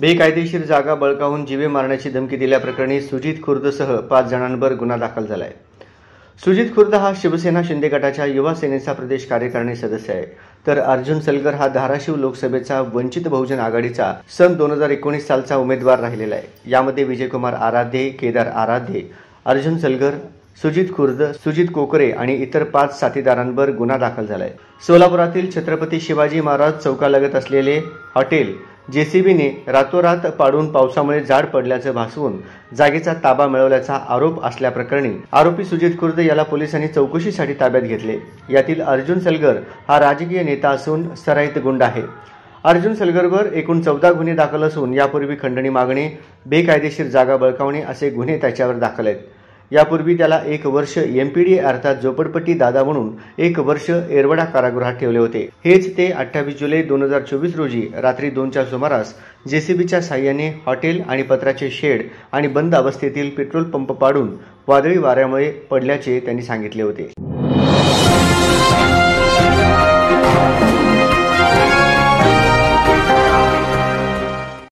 बेकायदेशीर जागा बळकावून जीवे मारण्याची धमकी दिल्याप्रकरणी सुजित खुर्दसह 5 जणांवर गुन्हा दाखल झाला आहे। सुजित खुर्द हा शिवसेना शिंदे गटाच्या युवा सेनेचा प्रदेश कार्यकारिणी सदस्य आहे, तर अर्जुन सलगर हा धाराशिव लोकसभेचा वंचित बहुजन आघाडीचा सन 2019 सालचा उमेदवार राहिलेला आहे। यामध्ये विजयकुमार आराध्ये, केदार आराध्ये, अर्जुन सलगर, सुजित खुर्द, सुजित कोकरे आणि इतर 5 साथीदारांवर गुन्हा दाखल झाला आहे। सोलापुरातील छत्रपती शिवाजी महाराज चौकालगत असलेले हॉटेल जेसीबीने रातोरात पाडून पावसामुळे जाड पडल्याचं भासवून जागेचा ताबा मिळवल्याचा आरोप असल्याप्रकरणी आरोपी सुजित खुर्द याला पोलिसांनी चौकशीसाठी ताब्यात घेतले। यातील अर्जुन सलगर हा राजकीय नेता असून सराईत गुंड आहे। अर्जुन सलगरवर एकूण 14 गुन्हे दाखल असून यापूर्वी खंडणी मागणे, बेकायदेशीर जागा बळकावणे असे गुन्हे त्याच्यावर दाखल आहेत। यापूर्वी त्याला 1 वर्ष एमपीडी अर्थात झोपडपट्टी दादा म्हणून 1 वर्ष एरवडा कारागृहात ठेवले होते। हेच ते 28 जुलै 2024 रोजी रात्री 2च्या सुमारास जेसीबीच्या साहाय्याने हॉटेल आणि पत्राचे शेड आणि बंद अवस्थेतील पेट्रोल पंप पाडून वादळी वाऱ्यामुळे पडल्याचे त्यांनी सांगितले होते।